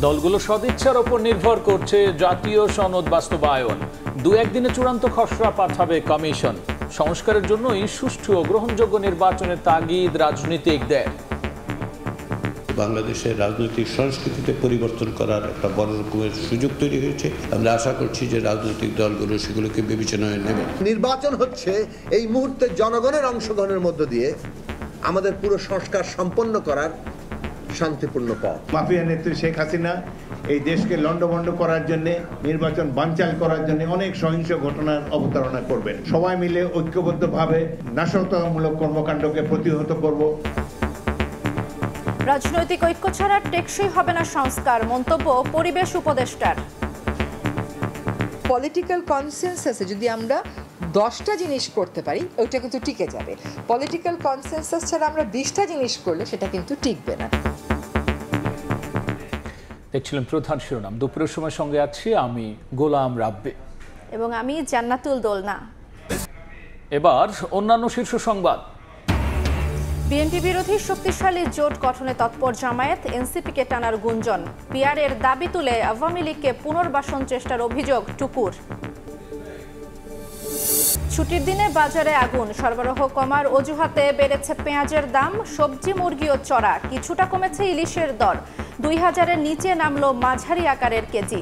দলগুলো সদিচ্ছার ওপর নির্ভর করছে জাতীয় সনদ বাস্তবায়ন। 2-1 দিনে চূড়ান্ত খসড়া পাঠাবে কমিশন। সংস্কারের জন্যই সুষ্ঠু ও গ্রহণযোগ্য নির্বাচনের তাগিদ রাজনীতিকদের। বাংলাদেশের রাজনৈতিক সংস্কৃতিতে পরিবর্তন করার একটা বড় রকমের সুযোগ তৈরি হয়েছে। আমরা আশা করছি যে রাজনৈতিক দলগুলো সেগুলোকে বিবেচনায় নেবে। নির্বাচন হচ্ছে এই মুহূর্তে জনগণের অংশগ্রহণের মধ্য দিয়ে আমাদের পুরো সংস্কার সম্পন্ন করার শান্তিপূর্ণ পথ। মাফিয়া নেত্রী শেখ হাসিনা এই দেশকে লন্ডভন্ড করার জন্য, নির্বাচন বানচাল করার জন্য অনেক সহিংস ঘটনার অবতারণা করবেন। সবাই মিলে ঐক্যবদ্ধভাবে নাশকতামূলক কর্মকাণ্ডকে প্রতিহত করব। রাজনৈতিক ঐক্য ছাড়া টেকসই হবে না সংস্কার, মন্তব্য পরিবেশ উপদেষ্টার। পলিটিক্যাল কনসেনসাসে যদি আমরা 10টা জিনিস করতে পারি ওইটা কিন্তু টিকে যাবে। পলিটিক্যাল কনসেনসাস ছাড়া আমরা 20টা জিনিস করলে সেটা কিন্তু টিকবে না। দেখছিলেন প্রধান শিরোনাম। দুপুরের সময় সঙ্গে আছি আমি গোলাম রাব্বি এবং আমি জান্নাতুল দোলনা। এবার অন্যান্য শীর্ষ সংবাদ। বিএনপি বিরোধী শক্তিশালী জোট গঠনে তৎপর জামায়াত, এনসিপিকে টানার গুঞ্জন। পিআরের দাবি তুলে আওয়ামী লীগকে পুনর্বাসন চেষ্টার অভিযোগ টুকুর। ছুটির দিনে বাজারে আগুন, সরবরাহ কমার অজুহাতে বেড়েছে পেঁয়াজের দাম। সবজি মুরগিও চড়া, কিছুটা কমেছে ইলিশের দর। 2000-এর নিচে নামলো মাঝারি আকারের কেজি।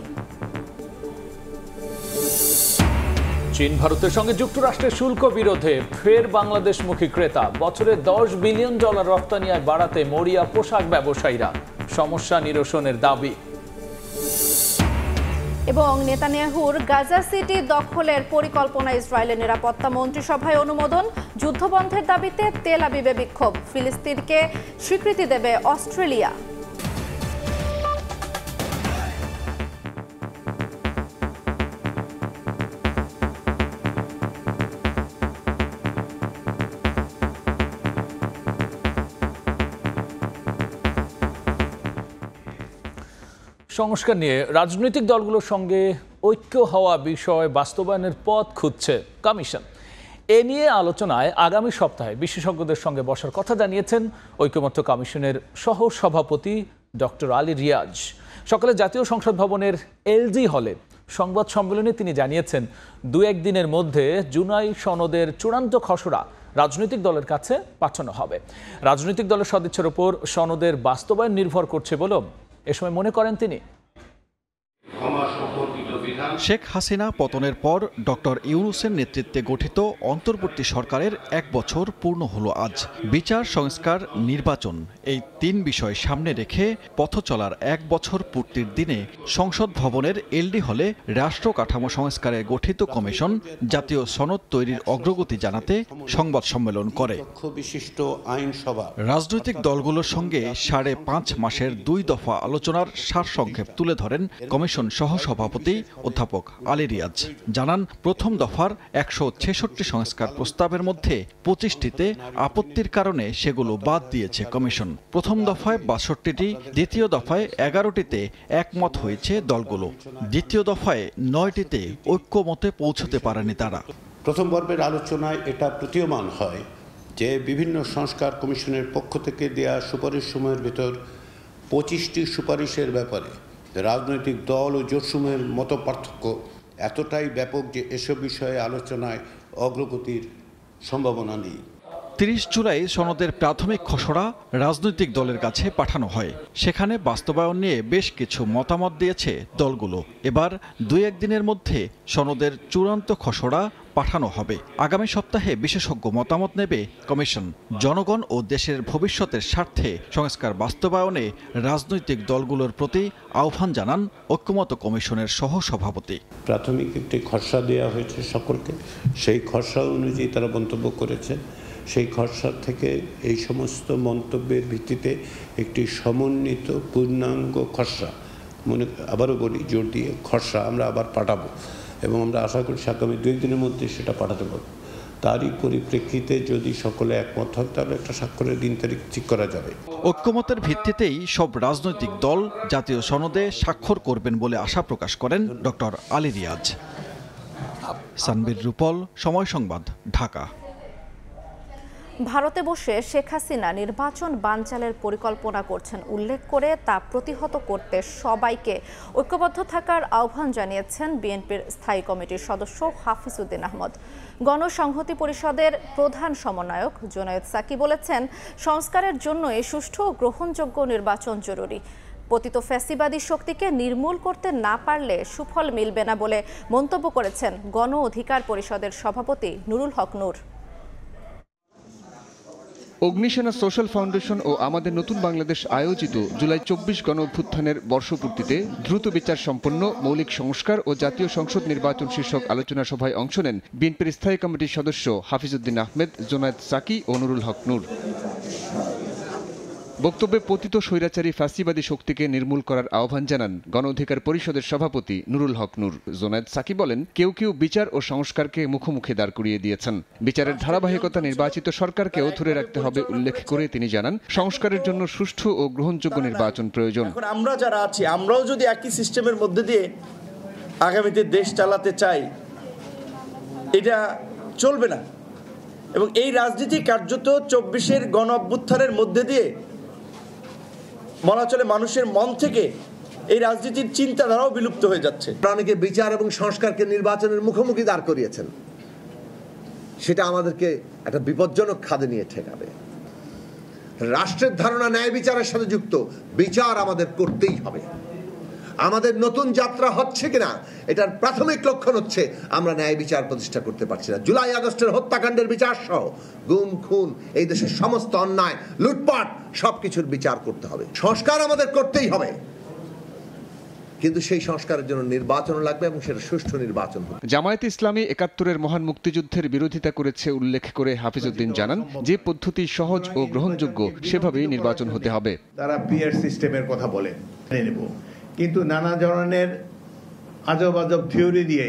চীন ভারতের সঙ্গে যুক্তরাষ্ট্রের শুল্ক বিরোধে ফের বাংলাদেশমুখী ক্রেতা। বছরে $10 বিলিয়ন রপ্তানি আয় বাড়াতে মরিয়া পোশাক ব্যবসায়ীরা। সমস্যা নিরসনের দাবি। এবং নেতানিয়াহুর গাজা সিটি দখলের পরিকল্পনা ইসরায়েলের নিরাপত্তা মন্ত্রিসভায় অনুমোদন। যুদ্ধবন্ধের দাবিতে তেল আবিবে বিক্ষোভ। ফিলিস্তিনকে স্বীকৃতি দেবে অস্ট্রেলিয়া। সংস্কার নিয়ে রাজনৈতিক দলগুলোর সঙ্গে ঐক্য হওয়া বিষয় বাস্তবায়নের পথ খুঁজছে কমিশন। এ নিয়ে আলোচনায় আগামী সপ্তাহে বিশেষজ্ঞদের সঙ্গে বসার কথা জানিয়েছেন ঐকমত্য কমিশনের সহ সভাপতি ডক্টর আলী রিয়াজ। সকালে জাতীয় সংসদ ভবনের এলজি হলে সংবাদ সম্মেলনে তিনি জানিয়েছেন 2-1 দিনের মধ্যে জুলাই সনদের চূড়ান্ত খসড়া রাজনৈতিক দলের কাছে পাঠানো হবে। রাজনৈতিক দলের সদিচ্ছার উপর সনদের বাস্তবায়ন নির্ভর করছে বলেও এ সময় মনে করেন তিনি। শেখ হাসিনা পতনের পর ডক্টর ইউনূসের নেতৃত্বে গঠিত অন্তর্বর্তী সরকারের 1 বছর পূর্ণ হলো আজ। বিচার, সংস্কার, নির্বাচন এই 3 বিষয় সামনে রেখে পথ চলার 1 বছর পূর্তির দিনে সংসদ ভবনের এলডি হলে রাষ্ট্র কাঠামো সংস্কারে গঠিত কমিশন জাতীয় সনদ তৈরির অগ্রগতি জানাতে সংবাদ সম্মেলন করে। রাজনৈতিক দলগুলোর সঙ্গে 5.5 মাসের 2 দফা আলোচনার সারসংক্ষেপ তুলে ধরেন কমিশন সহসভাপতি অধ্যাপক আলী রিয়াজ। জানান, প্রথম দফার 166 সংস্কার প্রস্তাবের মধ্যে 25টিতে আপত্তির কারণে সেগুলো বাদ দিয়েছে কমিশন। প্রথম দফায় 62টি, দ্বিতীয় দফায় 11টিতে একমত হয়েছে দলগুলো। দ্বিতীয় দফায় 9টিতে ঐক্যমতে পৌঁছতে পারেনি তারা। প্রথম পর্বের আলোচনায় এটা প্রতীয়মান হয় যে বিভিন্ন সংস্কার কমিশনের পক্ষ থেকে দেয়া সুপারিশ সময়ের ভেতর 25টি সুপারিশের ব্যাপারে রাজনৈতিক দল ও জোটসমূহের মত পার্থক্য এতটাই ব্যাপক যে এসব বিষয়ে আলোচনায় অগ্রগতির সম্ভাবনা নেই। 30 জুলাই সনদের প্রাথমিক খসড়া রাজনৈতিক দলের কাছে পাঠানো হয়। সেখানে বাস্তবায়ন নিয়ে বেশ কিছু মতামত দিয়েছে দলগুলো। এবার 2-1 দিনের মধ্যে সনদের চূড়ান্ত খসড়া পাঠানো হবে। আগামী সপ্তাহে বিশেষজ্ঞ মতামত নেবে কমিশন। জনগণ ও দেশের ভবিষ্যতের স্বার্থে সংস্কার বাস্তবায়নে রাজনৈতিক দলগুলোর প্রতি আহ্বান জানান ঐকমত্য কমিশনের সহ সভাপতি। প্রাথমিক একটি খসড়া দেওয়া হয়েছে সকলকে, সেই খসড়া অনুযায়ী তারা মন্তব্য করেছে। সেই খসড়া থেকে এই সমস্ত মন্তব্যের ভিত্তিতে একটি সমন্বিত পূর্ণাঙ্গ খসড়া, আবারও বলি জোর দিয়ে খসড়া আমরা আবার পাঠাবো এবং আমরা আশা করছি আগামী 2 দিনের মধ্যে সেটা পাঠাতে পারব। তারই পরিপ্রেক্ষিতে যদি সকলে একমত হয় তাহলে একটা স্বাক্ষরের দিন তারিখ ঠিক করা যাবে। ঐকমত্যের ভিত্তিতেই সব রাজনৈতিক দল জাতীয় সনদে স্বাক্ষর করবেন বলে আশা প্রকাশ করেন ডক্টর আলী রিয়াজ। সানবীর রূপল, সময় সংবাদ, ঢাকা। ভারতে বসে শেখ হাসিনা নির্বাচন বানচালের পরিকল্পনা করছেন উল্লেখ করে তা প্রতিহত করতে সবাইকে ঐক্যবদ্ধ থাকার আহ্বান জানিয়েছেন বিএনপির স্থায়ী কমিটির সদস্য হাফিজ উদ্দিন আহমদ। গণসংহতি পরিষদের প্রধান সমন্বয়ক জুনায়েদ সাকি বলেছেন, সংস্কারের জন্যই সুষ্ঠু ও গ্রহণযোগ্য নির্বাচন জরুরি। পতিত ফ্যাসিবাদী শক্তিকে নির্মূল করতে না পারলে সুফল মিলবে না বলে মন্তব্য করেছেন গণ অধিকার পরিষদের সভাপতি নুরুল হক নূর। অগ্নিসেনা সোশ্যাল ফাউন্ডেশন ও আমাদের নতুন বাংলাদেশ আয়োজিত জুলাই ২৪ গণ অভ্যুত্থানের বর্ষপূর্তিতে দ্রুত বিচার সম্পন্ন মৌলিক সংস্কার ও জাতীয় সংসদ নির্বাচন শীর্ষক আলোচনা সভায় অংশ নেন বিএনপির স্থায়ী কমিটির সদস্য হাফিজ উদ্দিন আহমেদ, জুনায়েদ সাকি ও নুরুল হক নূর। বক্তব্যে পতিত স্বৈরাচারী ফ্যাসিবাদী শক্তিকে নির্মূল করার আহ্বান জানান গণ অধিকার পরিষদের সভাপতি নুরুল হক নূর। জুনায়েদ সাকি বলেন, কেউ কেউ বিচার ও সংস্কারকে মুখোমুখি দাঁড় করিয়ে দিয়েছেন। বিচারের ধারাবাহিকতা নির্বাচিত সরকারকেও ধরে রাখতে হবে উল্লেখ করে তিনি জানান, সংস্কারের জন্য সুষ্ঠু ও গ্রহণযোগ্য নির্বাচন প্রয়োজন। এখন আমরা যারা আছি, আমরাও যদি একই সিস্টেমের মধ্যে দিয়ে আগামীতে দেশ চালাতে চাই, এটা চলবে না। এবং এই রাজনীতি কার্যত ২৪-এর গণ অভ্যুত্থানের মধ্যে দিয়ে বলা চলে মানুষের মন থেকে এই রাজনীতির চিন্তাধারাও বিলুপ্ত হয়ে যাচ্ছে। অনেকে বিচার এবং সংস্কারকে নির্বাচনের মুখোমুখি দাঁড় করিয়েছেন, সেটা আমাদেরকে একটা বিপজ্জনক খাদে নিয়ে ঠেকাবে। রাষ্ট্রের ধারণা ন্যায় বিচারের সাথে যুক্ত, বিচার আমাদের করতেই হবে। আমাদের নতুন যাত্রা হচ্ছে কিনা এটার প্রাথমিক লক্ষণ হচ্ছে আমরা ন্যায় বিচার প্রতিষ্ঠা করতে পারছি না। জুলাই আগস্টের হত্যাকাণ্ডের বিচার সহ গুম খুন, এই দেশের সমস্ত অন্যায় লুটপাট সবকিছুর বিচার করতে হবে। সংস্কার আমাদের করতেই হবে, কিন্তু সেই সংস্কারের জন্য নির্বাচন লাগবে এবং সেটা সুষ্ঠু নির্বাচন হবে। জামায়াতে ইসলামী ৭১-এর মহান মুক্তিযুদ্ধের বিরোধিতা করেছে উল্লেখ করে হাফিজ উদ্দিন জানান, যে পদ্ধতি সহজ ও গ্রহণযোগ্য সেভাবেই নির্বাচন হতে হবে। তারা পিয়ার সিস্টেমের কথা বলে নেব, কিন্তু নানা ধরনের আজব আজব থিওরি দিয়ে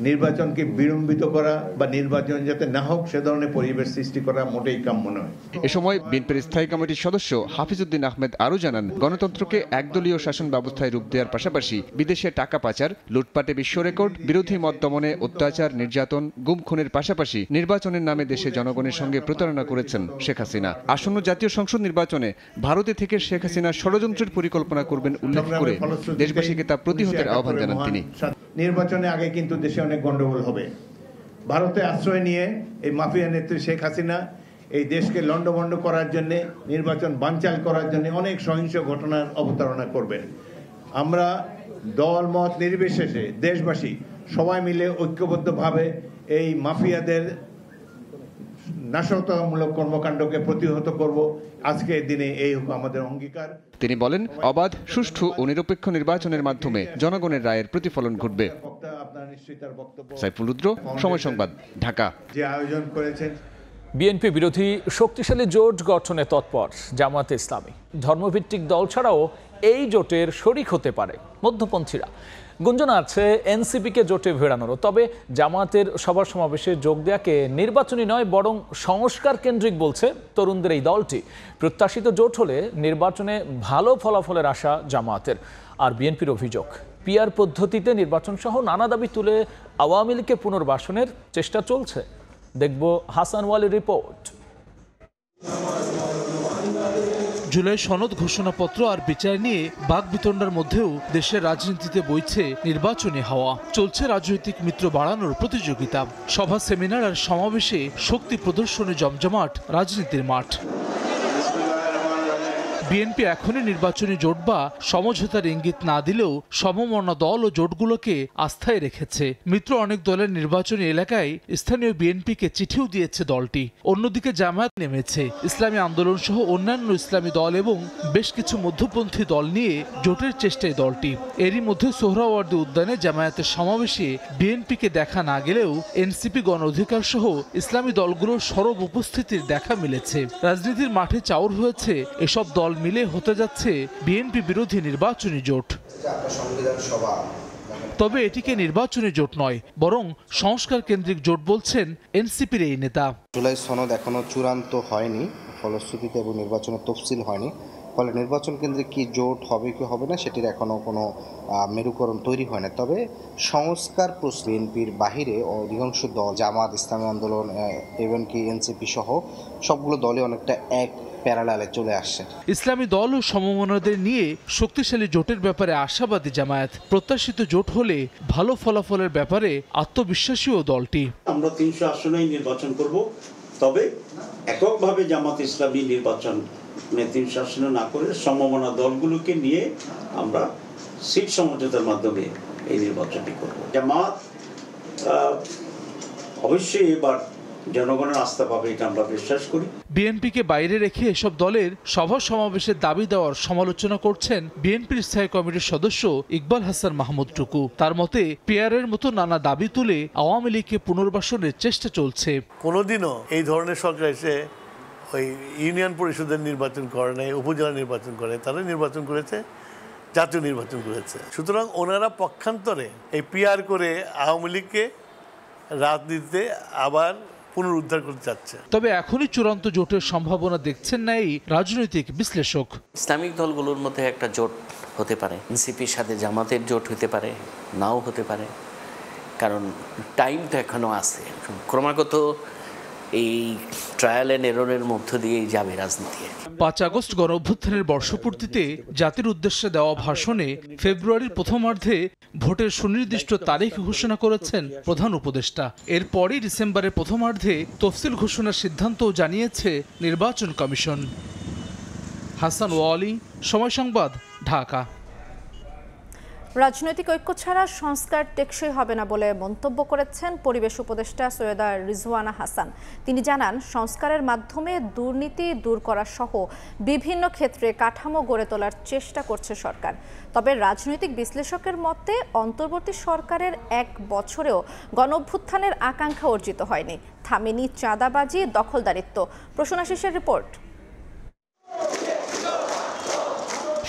নির্বাচনকে বিলম্বিত করা বা নির্বাচন যাতে না হোক সে ধরনের পরিবেশ সৃষ্টি করা মোটেই কাম্য নয়। এ সময় বিএনপির স্থায়ী কমিটির সদস্য হাফিজ উদ্দিন আহমেদ আরও জানান, গণতন্ত্রকে একদলীয় শাসন ব্যবস্থায় রূপ দেওয়ার পাশাপাশি বিদেশে টাকা পাচার, লুটপাটে বিশ্ব রেকর্ড, বিরোধী মত দমনে অত্যাচার, নির্যাতন, গুম খুনের পাশাপাশি নির্বাচনের নামে দেশে জনগণের সঙ্গে প্রতারণা করেছেন শেখ হাসিনা। আসন্ন জাতীয় সংসদ নির্বাচনে ভারতে থেকে শেখ হাসিনা ষড়যন্ত্রের পরিকল্পনা করবেন উল্লেখ করে দেশবাসীকে তা প্রতিহতের আহ্বান জানান তিনি। নির্বাচনে আগে কিন্তু দেশে অনেক গন্ডগোল হবে। ভারতে আশ্রয় নিয়ে এই মাফিয়া নেত্রী শেখ হাসিনা এই দেশকে লন্ডভন্ড করার জন্য, নির্বাচন বানচাল করার জন্য অনেক সহিংস ঘটনার অবতারণা করবেন। আমরা দল মত নির্বিশেষে দেশবাসী সবাই মিলে ঐক্যবদ্ধভাবে এই মাফিয়াদের নাশকতামূলক কর্মকাণ্ডকে প্রতিহত করব। আজকের দিনে এই আমাদের অঙ্গীকার। তিনি বলেন, অবাধ, সুষ্ঠু ও নিরপেক্ষ নির্বাচনের মাধ্যমে জনগণের রায়ের প্রতিফলন ঘটবে। সাইফুল রুদ্র, সময় সংবাদ, ঢাকা। যে আয়োজন করেছেন বিএনপি বিরোধী শক্তিশালী জোট গঠনে তৎপর জামায়াতে ইসলামী। ধর্মভিত্তিক দল ছাড়াও এই জোটের শরিক হতে পারে মধ্যপন্থীরা। গুঞ্জন আছে এনসিপিকে জোটে ভেড়ানোরও। তবে জামায়াতের সভা সমাবেশে যোগ দেওয়াকে নির্বাচনী নয় বরং সংস্কার কেন্দ্রিক বলছে তরুণদের এই দলটি। প্রত্যাশিত জোট হলে নির্বাচনে ভালো ফলাফলের আশা জামায়াতের। আর বিএনপির অভিযোগ, পিআর পদ্ধতিতে নির্বাচন সহ নানা দাবি তুলে আওয়ামী লীগকে পুনর্বাসনের চেষ্টা চলছে। দেখব হাসান ওয়ালির রিপোর্ট। জুলাই সনদ ঘোষণাপত্র আর বিচার নিয়ে বাকবিতণ্ডার মধ্যেও দেশের রাজনীতিতে বইছে নির্বাচনী হাওয়া। চলছে রাজনৈতিক মিত্র বাড়ানোর প্রতিযোগিতা। সভা, সেমিনার আর সমাবেশে শক্তি প্রদর্শনে জমজমাট রাজনীতির মাঠ। বিএনপি এখনই নির্বাচনী জোট বা সমঝোতার ইঙ্গিত না দিলেও সমমনা দল ও জোটগুলোকে আস্থায় রেখেছে। মিত্র অনেক দলের নির্বাচনী এলাকায় স্থানীয় বিএনপিকে চিঠিও দিয়েছে দলটি। অন্যদিকে জামায়াত নেমেছে। ইসলামী আন্দোলন সহ অন্যান্য ইসলামী দল এবং বেশ কিছু মধ্যপন্থী দল নিয়ে জোটের চেষ্টায় দলটি। এরই মধ্যে সোহরাওয়ার্দী উদ্যানে জামায়াতের সমাবেশে বিএনপিকে দেখা না গেলেও এনসিপি, গণ অধিকার সহ ইসলামী দলগুলোর সরব উপস্থিতির দেখা মিলেছে। রাজনীতির মাঠে চাউর হয়েছে এসব দল মিলে হতে যাচ্ছে বিএনপি বিরোধী নির্বাচনী জোট। তবে এটিকে নির্বাচনী জোট নয় বরং সংস্কার কেন্দ্রিক জোট বলছেন এনসিপির এই নেতা। জুলাই সনদ এখনো চূড়ান্ত হয়নি, ফলশ্রুতিতে এবং নির্বাচনের তফসিল হয়নি। ফলে নির্বাচন কেন্দ্রে কি জোট হবে কি হবে না সেটির এখনও কোনো মেরুকরণ তৈরি হয় না। তবে সংস্কার বিএনপির বাহিরে অধিকাংশ দল, জামাত, ইসলামী আন্দোলন, এমনকি এনসিপি সহ সবগুলো দলে অনেকটা এক প্যারালালে চলে আসছে। ইসলামী দল ও সমমনাদের নিয়ে শক্তিশালী জোটের ব্যাপারে আশাবাদী জামায়াত। প্রত্যাশিত জোট হলে ভালো ফলাফলের ব্যাপারে আত্মবিশ্বাসীও দলটি। আমরা 300 আসনেই নির্বাচন করব, তবে এককভাবে জামাত ইসলামী নির্বাচন 300 আসনে না করে সমমনা দলগুলোকে নিয়ে আমরা সিট সমঝোতার মাধ্যমে এই নির্বাচনটি করব। জামাত অবশ্যই এবার জনগণের আস্থা পাবে, এটা আমরা বিশ্বাস করি। বিএনপিকে বাইরে রেখে এসব দলের সভা সমাবেশের দাবি দেওয়ার সমালোচনা করছেন বিএনপির স্থায়ী কমিটির সদস্য ইকবাল হাসান মাহমুদ টুকু। তার মতে পিয়ারের মতো নানা দাবি তুলে আওয়ামী লীগকে পুনর্বাসনের চেষ্টা চলছে। কোনোদিনও এই ধরনের সরকার এসে ওই ইউনিয়ন পরিষদের নির্বাচন করে নাই, উপজেলা নির্বাচন করে, তারা নির্বাচন করেছে, জাতীয় নির্বাচন করেছে। সুতরাং ওনারা পক্ষান্তরে এই পিয়ার করে আওয়ামী লীগকে রাজনীতিতে আবার পুনরুদ্ধার করতে চাচ্ছে। তবে এখনই চূড়ান্ত জোটের সম্ভাবনা দেখছেন না এই রাজনৈতিক বিশ্লেষক। ইসলামিক দলগুলোর মধ্যে একটা জোট হতে পারে, এনসিপির সাথে জামাতের জোট হতে পারে, নাও হতে পারে, কারণ টাইম তো এখনো আছে। ক্রমাগত এই ট্রায়াল অ্যান্ড এররের মধ্য দিয়েই যাবে রাজনীতি। 5 আগস্ট গণঅভ্যুত্থানের বর্ষপূর্তিতে জাতির উদ্দেশ্যে দেওয়া ভাষণে ফেব্রুয়ারির প্রথমার্ধে ভোটের সুনির্দিষ্ট তারিখ ঘোষণা করেছেন প্রধান উপদেষ্টা। এরপরই ডিসেম্বরের প্রথমার্ধে তফসিল ঘোষণার সিদ্ধান্তও জানিয়েছে নির্বাচন কমিশন। হাসান ওয়ালি, সময় সংবাদ, ঢাকা। রাজনৈতিক ঐক্য ছাড়া সংস্কার টেকসই হবে না বলে মন্তব্য করেছেন পরিবেশ উপদেষ্টা সৈয়দা রিজওয়ানা হাসান। তিনি জানান, সংস্কারের মাধ্যমে দুর্নীতি দূর করা সহ বিভিন্ন ক্ষেত্রে কাঠামো গড়ে তোলার চেষ্টা করছে সরকার। তবে রাজনৈতিক বিশ্লেষকের মতে অন্তর্বর্তী সরকারের 1 বছরেও গণঅভ্যুত্থানের আকাঙ্ক্ষা অর্জিত হয়নি। থামেনি চাঁদাবাজি, দখলদারিত্ব। প্রসূনাশিসের রিপোর্ট।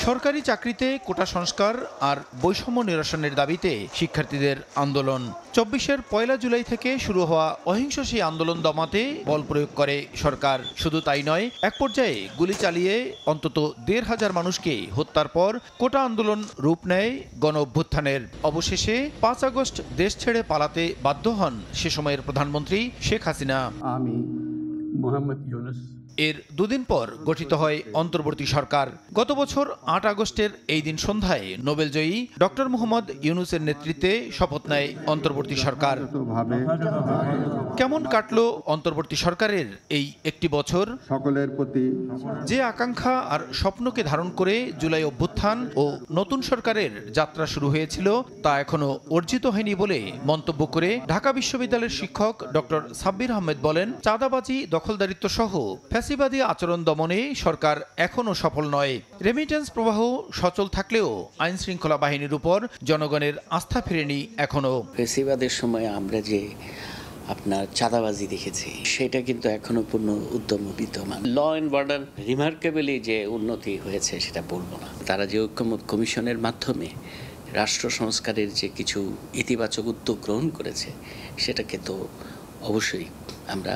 সরকারি চাকরিতে কোটা সংস্কার আর বৈষম্য নিরসনের দাবিতে শিক্ষার্থীদের আন্দোলন। 24-এর 1 জুলাই থেকে শুরু হওয়া অহিংস সেই আন্দোলন দমাতে বল প্রয়োগ করে সরকার। শুধু তাই নয়, এক পর্যায়ে গুলি চালিয়ে অন্তত 1,500 মানুষকে হত্যার পর কোটা আন্দোলন রূপ নেয় গণ অভ্যুত্থানের। অবশেষে 5 আগস্ট দেশ ছেড়ে পালাতে বাধ্য হন সে সময়ের প্রধানমন্ত্রী শেখ হাসিনা। আমি মোহাম্মদ ইউনুস। এর 2 দিন পর গঠিত হয় অন্তর্বর্তী সরকার। গত বছর 8 আগস্টের এই দিন সন্ধ্যায় নোবেলজয়ী ডক্টর মোহাম্মদ ইউনুসের নেতৃত্বে শপথ নেয় অন্তর্বর্তী সরকার। কেমন কাটলো অন্তর্বর্তী সরকারের এই 1 বছর? সকলের প্রতি যে আকাঙ্ক্ষা আর স্বপ্নকে ধারণ করে জুলাই অভ্যুত্থান ও নতুন সরকারের যাত্রা শুরু হয়েছিল তা এখনো অর্জিত হয়নি বলে মন্তব্য করে ঢাকা বিশ্ববিদ্যালয়ের শিক্ষক ডক্টর সাব্বির আহমেদ বলেন, চাঁদাবাজি, দখলদারিত্ব সহ ফ্যাসিবাদী আচরণ দমনে সরকার এখনো সফল নয়। রেমিটেন্স প্রবাহ সচল থাকলেও আইন শৃঙ্খলা বাহিনীর উপর জনগণের আস্থা ফেরেনি এখনো। ফ্যাসিবাদের সময় আমরা যে আপনার চাঁদাবাজি দেখেছি, সেটা কিন্তু এখনো পূর্ণ উদ্যম বিদ্যমান। ল অ্যান্ড অর্ডার রিমার্কেবলি যে উন্নতি হয়েছে সেটা বলবো না। তারা যে ঐক্যমত কমিশনের মাধ্যমে রাষ্ট্র সংস্কারের যে কিছু ইতিবাচক উদ্যোগ গ্রহণ করেছে, সেটাকে তো অবশ্যই আমরা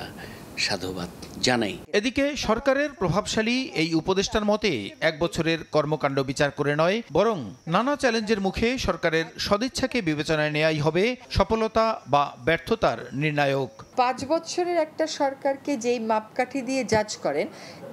সাধুবাদ জানাই। এদিকে সরকারের প্রভাবশালী এই উপদেষ্টার মতে 1 বছরের কর্মকাণ্ড বিচার করে নয়, বরং নানা চ্যালেঞ্জের মুখে সরকারের সদিচ্ছাকে বিবেচনায় নেওয়াই হবে সফলতা বা ব্যর্থতার নির্ণায়ক। 5 বছরের একটা সরকারকে যেই মাপকাঠি দিয়ে জাজ করেন,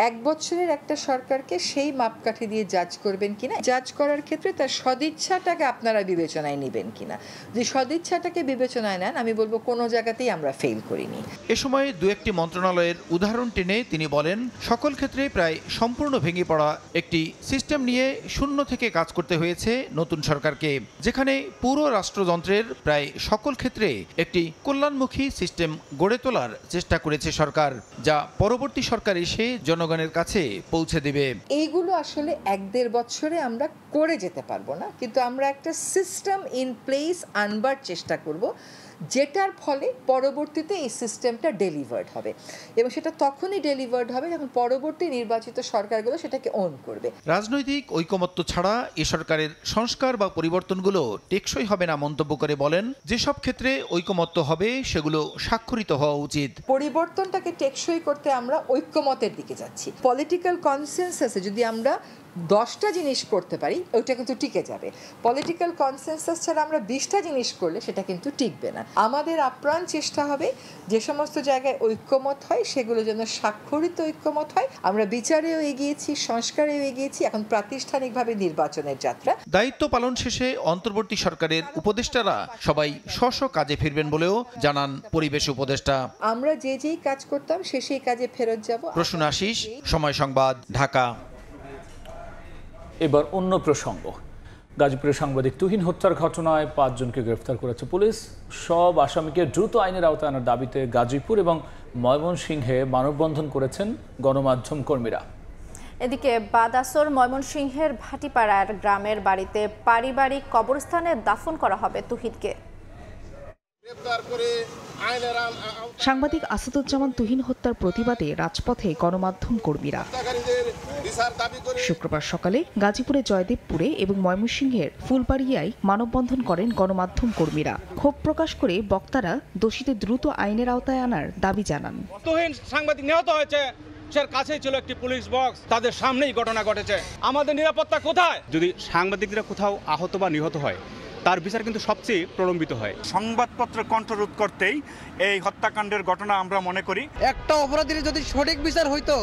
1 বছরের একটা সরকারকে সেই মাপকাঠি দিয়ে জাজ করবেন কিনা, জাজ করার ক্ষেত্রে তার সদিচ্ছাটাকে আপনারা বিবেচনায় নেবেন কিনা। যে সদিচ্ছাটাকে বিবেচনায় নেন, আমি বলবো কোনো জায়গাতেই আমরা ফেল করিনি। এ সময় 2-1টি মন্ত্রণালয়ের উদাহরণ টেনে তিনি বলেন, সকল ক্ষেত্রে প্রায় সম্পূর্ণ ভেঙে পড়া একটি সিস্টেম নিয়ে শূন্য থেকে কাজ করতে হয়েছে নতুন সরকারকে, যেখানে পুরো রাষ্ট্রযন্ত্রের প্রায় সকল ক্ষেত্রে একটি কল্যাণমুখী সিস্টেম গড়ে তোলার চেষ্টা করেছে সরকার, যা পরবর্তী সরকার এসে জনগণের কাছে পৌঁছে দেবে। এইগুলো আসলে 1-1.5 বছরে আমরা করে যেতে পারবো না, কিন্তু আমরা একটা সিস্টেম ইন প্লেস আনবার চেষ্টা করব, যেটার ফলে পরবর্তীতে এই সিস্টেমটা ডেলিভার্ড হবে, এবং সেটা তখনই ডেলিভার্ড হবে যখন পরবর্তী নির্বাচিত সরকারগুলো সেটাকে অন করবে। রাজনৈতিক ঐকমত্য ছাড়া এ সরকারের সংস্কার বা পরিবর্তনগুলো টেকসই হবে না মন্তব্য করে বলেন, যেসব ক্ষেত্রে ঐকমত্য হবে সেগুলো স্বাক্ষরিত হওয়া উচিত। পরিবর্তনটাকে টেকসই করতে আমরা ঐক্যমতের দিকে যাচ্ছি। পলিটিক্যাল কনসেনসাসে যদি আমরা 10টা জিনিস করতে পারি ওইটা কিন্তু টিকে যাবে। পলিটিক্যাল কনসেনসাস ছাড়া আমরা 20টা জিনিস করলে সেটা কিন্তু টিকবে না। আমাদের আপ্রাণ চেষ্টা হবে যে সমস্ত জায়গায় ঐক্যমত হয় সেগুলো যেন স্বাক্ষরিত ঐক্যমত হয়। আমরা বিচারেও এগিয়েছি, সংস্কারেও এগিয়েছি, এখন প্রাতিষ্ঠানিকভাবে নির্বাচনের যাত্রা। দায়িত্ব পালন শেষে অন্তর্বর্তী সরকারের উপদেষ্টারা সবাই স্ব কাজে ফিরবেন বলেও জানান পরিবেশ উপদেষ্টা। আমরা যেই কাজ করতাম সেই কাজে ফেরত যাব। প্রসূন আশিস, সময় সংবাদ, ঢাকা। এবার অন্য প্রসঙ্গ। গাজীপুরের সাংবাদিক তুহিন হত্যার ঘটনায় 5 জনকে গ্রেফতার করেছে পুলিশ। সব আসামিকে দ্রুত আইনের আওতায় আনার দাবিতে গাজীপুর এবং ময়মনসিংহে মানববন্ধন করেছেন গণমাধ্যম কর্মীরা। এদিকে বাদাসর ময়মনসিংহের ভাটিপাড়ার গ্রামের বাড়িতে পারিবারিক কবরস্থানে দাফন করা হবে তুহিনকে। সাংবাদিক আসাদুজ্জামান তুহিন হত্যার প্রতিবাদে রাজপথে গণমাধ্যম কর্মীরা। শুক্রবার সকালে গাজীপুরে জয়দেবপুরে এবং ময়মনসিংহের ফুলবাড়িয়ায় মানববন্ধন করেন গণমাধ্যম কর্মীরা। ক্ষোভ প্রকাশ করে বক্তারা দোষীদের দ্রুত আইনের আওতায় আনার দাবি জানান। তুহিন সাংবাদিক নিহত হয়েছে, সে কাছেই ছিল একটি পুলিশ বক্স, তাদের সামনেই ঘটনা ঘটেছে। আমাদের নিরাপত্তা কোথায়? যদি সাংবাদিকরা কোথাও আহত বা নিহত হয় তার বিচার কিন্তু সবচেয়ে প্রলম্বিত হয়। সংবাদপত্র কণ্ঠরোধ করতেই এই হত্যাকাণ্ডের ঘটনা আমরা মনে করি। একটা অপরাধীর যদি সঠিক বিচার হইতো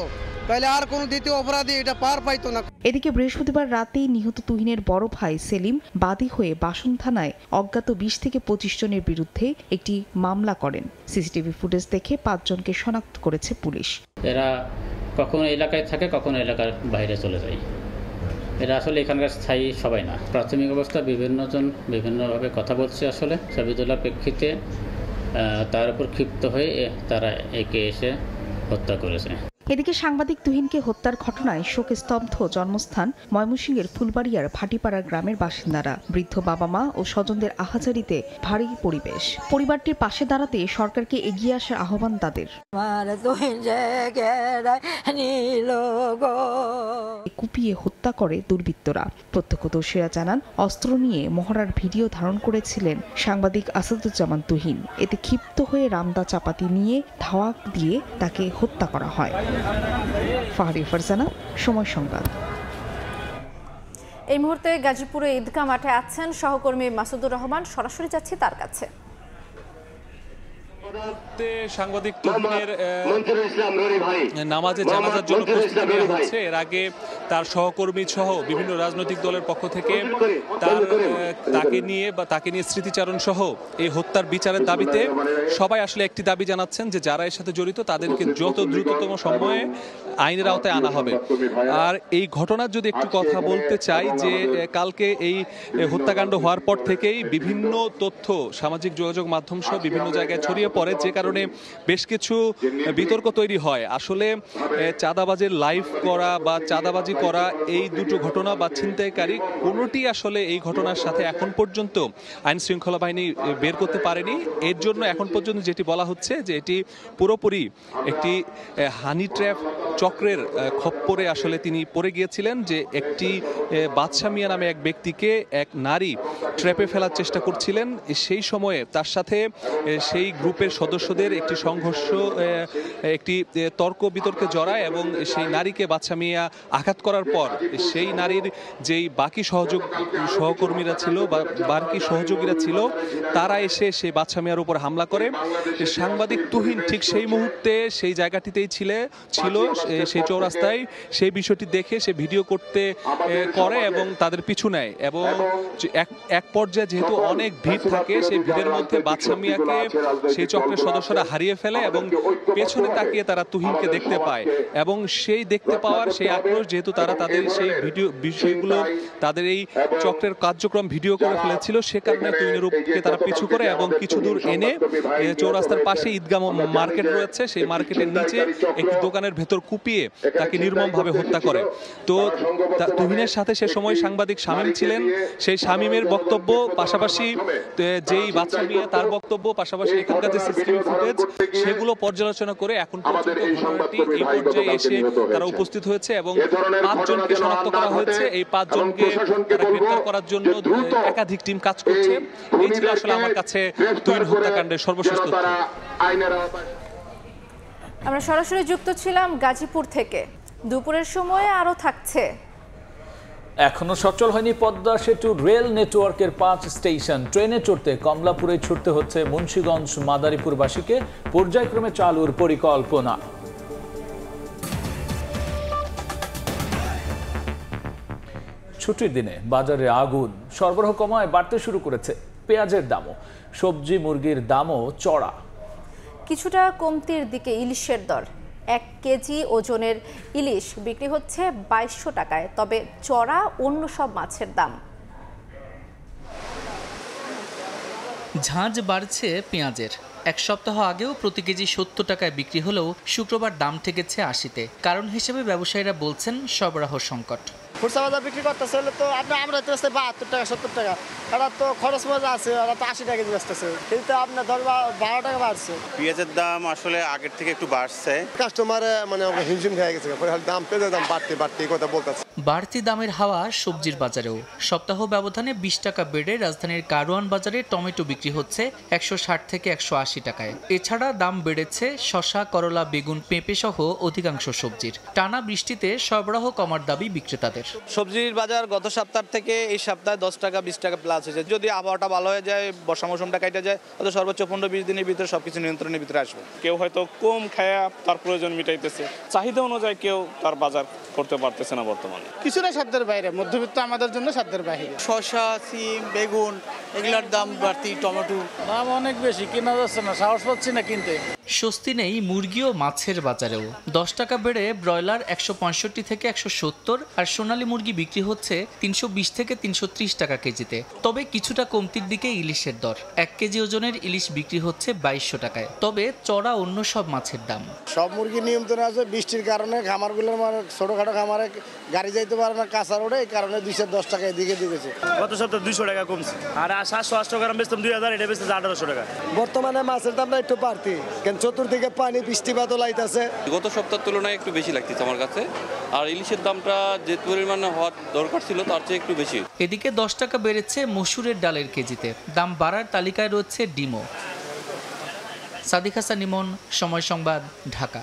তাহলে আর কোনো দ্বিতীয় অপরাধী এটা পার পাইতো না। এদিকে বৃহস্পতিবার রাতেই নিহত তুহিনের বড় ভাই সেলিম বাদী হয়ে বাসন থানায় অজ্ঞাত 20 থেকে 25 জনের বিরুদ্ধে একটি মামলা করেন। সিসিটিভি ফুটেজ দেখে 5 জনকে শনাক্ত করেছে পুলিশ। এরা কখনো এলাকায় থাকে, কখনো এলাকার বাইরে চলে যায়। এরা আসলে এখানকার স্থায়ী সবাই না। প্রাথমিক অবস্থা বিভিন্নজন বিভিন্নভাবে কথা বলছে। আসলে সাবিদুল্লাহর প্রেক্ষিতে তার উপর ক্ষিপ্ত হয়ে তারা একে এসে হত্যা করেছে। এদিকে সাংবাদিক তুহিনকে হত্যার ঘটনায় শোকে স্তব্ধ জন্মস্থান ময়মনসিংহের ফুলবাড়িয়ার ভাটিপাড়ার গ্রামের বাসিন্দারা। বৃদ্ধ বাবা মা ও স্বজনদের আহাজারিতে ভারী পরিবেশ। পরিবারটির পাশে দাঁড়াতে সরকারকে এগিয়ে আসার আহ্বান তাদের। কুপিয়ে হত্যা করে দুর্বৃত্তরা। প্রত্যক্ষদর্শীরা জানান অস্ত্র নিয়ে মহড়ার ভিডিও ধারণ করেছিলেন সাংবাদিক আসাদুজ্জামান তুহিন। এতে ক্ষিপ্ত হয়ে রামদা চাপাতি নিয়ে ধাওয়া দিয়ে তাকে হত্যা করা হয়। ফাহারি ফারজানা, সময় সংবাদ। এই মুহূর্তে গাজীপুরে ঈদগাহ মাঠে আছেন সহকর্মী মাসুদুর রহমান, সরাসরি যাচ্ছি তার কাছে। সাংবাদিক তুহিনের নামাজে জানাজার জন্য প্রস্তুতি নেওয়া হচ্ছে। এর আগে তার সহকর্মী সহ বিভিন্ন রাজনৈতিক দলের পক্ষ থেকে তাকে নিয়ে স্মৃতিচারণ সহ এই হত্যার বিচারের দাবিতে সবাই আসলে একটি দাবি জানাচ্ছেন যে যারা এর সাথে জড়িত তাদেরকে যত দ্রুততম সময়ে আইনের আওতায় আনা হবে। আর এই ঘটনার যদি একটু কথা বলতে চাই যে কালকে এই হত্যাকাণ্ড হওয়ার পর থেকেই বিভিন্ন তথ্য সামাজিক যোগাযোগ মাধ্যম সহ বিভিন্ন জায়গায় ছড়িয়ে পড়ে, যে কারণে বেশ কিছু বিতর্ক তৈরি হয়। আসলে চাঁদাবাজির লাইভ করা বা চাঁদাবাজি করা এই দুটো ঘটনা বা ছিনতাইকারী কোনোটি আসলে এই ঘটনার সাথে এখন পর্যন্ত আইন শৃঙ্খলা বাহিনী বের করতে পারেনি। এর জন্য এখন পর্যন্ত যেটি বলা হচ্ছে যে এটি পুরোপুরি একটি হানি ট্র্যাপ চক্রের খপ্পরে আসলে তিনি পড়ে গিয়েছিলেন, যে একটি বাদশা মিয়া নামে এক ব্যক্তিকে এক নারী ট্র্যাপে ফেলার চেষ্টা করছিলেন। সেই সময়ে তার সাথে সেই গ্রুপের সদস্যদের একটি সংঘর্ষ, একটি তর্ক বিতর্কে জড়ায় এবং সেই নারীকে বাদশা মিয়া আঘাত করার পর সেই নারীর যেই বাকি সহকর্মীরা ছিল বা বাকি সহযোগীরা ছিল তারা এসে সেই বাদশা মিয়ার উপর হামলা করে। সাংবাদিক তুহিন ঠিক সেই মুহূর্তে সেই জায়গাটিতেই ছিল সেই চৌরাস্তায়। সেই বিষয়টি দেখে সে ভিডিও করতে করে এবং তাদের পিছু নেয় এবং এক পর্যায়ে যেহেতু অনেক ভিড় থাকে সেই ভিড়ের মধ্যে বাদশা মিয়াকে সেই চক্রের সদস্যরা হারিয়ে ফেলে এবং পেছনে তাকিয়ে তারা তুহিনকে দেখতে পায় এবং সেই দেখতে পাওয়ার সেই আক্রোশ, যেহেতু তারা তাদের সেই ভিডিও বিষয়গুলো তাদের এই চক্রের কার্যক্রম ভিডিও করে ফেলেছিল, সে কারণে তুহিনের উপকে তারা পিছু করে এবং কিছু দূর এনে চৌরাস্তার পাশে ঈদগাহ মার্কেট রয়েছে, সেই মার্কেটের নিচে একটি দোকানের ভেতর কুপিয়ে তাকে নির্মমভাবে হত্যা করে। তো তুহিনের সাথে সে সময় সাংবাদিক শামীম ছিলেন। সেই শামীমের বক্তব্য পাশাপাশি যেই বাদশা মিয়া তার বক্তব্য পাশাপাশি এখানকার যে সিসিটিভি ফুটেজ সেগুলো পর্যালোচনা করে এখন পর্যন্ত ঘটনাটি এই পর্যায়ে এসে তারা উপস্থিত হয়েছে এবং 5 জনকে শনাক্ত করা হয়েছে। এই 5 জনকে তারা গ্রেফতার করার জন্য একাধিক টিম কাজ করছে। এই ছিল আসলে আমার কাছে তুহিন হত্যাকাণ্ডের সর্বশেষ তথ্য। আমরা সরাসরি যুক্ত ছিলাম গাজীপুর থেকে। দুপুরের সময়ে আরও থাকছে এখনো সচল হয়নি পদ্মা সেতু রেল নেটওয়ার্কের 5 স্টেশন। ট্রেনে চড়তে কমলাপুরে ছুটতে হচ্ছে মুন্সিগঞ্জ মাদারীপুরবাসীকে। পর্যায়ক্রমে চালুর পরিকল্পনা। ছুটির দিনে বাজারে আগুন, সরবরাহ কমায় বাড়তে শুরু করেছে পেঁয়াজের দামও। সবজি মুরগির দামও চড়া। কিছুটা কমতির দিকে ইলিশের দর। 1 কেজি ওজনের ইলিশ বিক্রি হচ্ছে 2200 টাকায়, তবে চড়া অন্য সব মাছের দাম। ঝাঁঝ বাড়ছে পেঁয়াজের। 1 সপ্তাহ আগেও প্রতি কেজি 70 টাকায় বিক্রি হলেও শুক্রবার দাম ঠেকেছে 80-তে। কারণ হিসেবে ব্যবসায়ীরা বলছেন সরবরাহ সংকট। খুচরা বাজার বিক্রি করতেছে হলে তো আমরা তো 72 টাকা 70 টাকা, ওরা তো খরচ মজা আছে, ওরা তো 80 টাকা কেজি বেচতেছে, কিন্তু আপনার 12 টাকা বাড়ছে। পেঁয়াজের দাম আসলে আগের থেকে একটু বাড়ছে। কাস্টমার মানে হিমশিম খেয়ে গেছে, দাম পেঁয়াজের দাম বাড়তে কথা বলতেছে। বাড়তি দামের হাওয়া সবজির বাজারেও। সপ্তাহ ব্যবধানে 20 টাকা বেড়ে রাজধানীর কারওয়ান বাজারে টমেটো বিক্রি হচ্ছে 160 থেকে 180 টাকায়। এছাড়া দাম বেড়েছে শসা, করলা, বেগুন, পেঁপে সহ অধিকাংশ সবজির। টানা বৃষ্টিতে সরবরাহ কমার দাবি বিক্রেতাদের। সবজির বাজার গত সপ্তাহ থেকে এই সপ্তাহে 10 টাকা 20 টাকা প্লাস হয়েছে। যদি আবহাওয়াটা ভালো হয়ে যায়, বর্ষা মৌসুমটা কেটে যায়, তাহলে সর্বোচ্চ 15-20 দিনের ভিতরে সবকিছু নিয়ন্ত্রণের ভিতরে আসবে। কেউ হয়তো কম খায়া তার প্রয়োজন মিটাইতেছে, চাহিদা অনুযায়ী কেউ তার বাজার করতে পারতেছে না বর্তমানে। কিছুটা সাধ্যের বাইরে, মধ্যবিত্ত আমাদের জন্য সাধ্যের বাইরে। শসা, সিম, বেগুন এগুলোর দাম বাড়তি, টমেটো দাম অনেক বেশি, কেনা যাচ্ছে না, সাহস পাচ্ছি না কিনতে। স্বস্তি নেই মুরগি ও মাছের বাজারেও। 10 টাকা বেড়ে ব্রয়লার 165 থেকে 170 আর সোনালী মুরগি বিক্রি হচ্ছে 320 থেকে 330 টাকা কেজিতে। তবে কিছুটা কমতির দিকে ইলিশের দর। 1 কেজি ওজনের ইলিশ বিক্রি হচ্ছে 2200 টাকায়, তবে চড়া অন্য সব মাছের দাম। সব মুরগি নিয়ন্ত্রণে আছে, বৃষ্টির কারণে খামারগুলোর মানে ছোটখাটো খামারে গাড়ি যাইতে পারে না, কাঁচা রোডে, এই কারণে 210 টাকা এদিকে দিয়েছে। গত সপ্তাহে 200 টাকা কমছে, আর 700-800 গ্রাম বেচতাম 2000, এটা বেচতেছে 1800 টাকা। বর্তমানে মাছের দামটা একটু বাড়তি, কারণ চতুর্দিকে পানি, বৃষ্টিপাত লাইতেছে। গত সপ্তাহের তুলনায় একটু বেশি লাগতেছে আমার কাছে, আর ইলিশের দামটা যে পরিমাণে হওয়ার দরকার ছিল তার চেয়ে একটু বেশি। এদিকে 10 টাকা বেড়েছে মসুরের ডালের কেজিতে। দাম বাড়ার তালিকায় রয়েছে ডিমও। সাদিক হাসান ইমন, সময় সংবাদ, ঢাকা।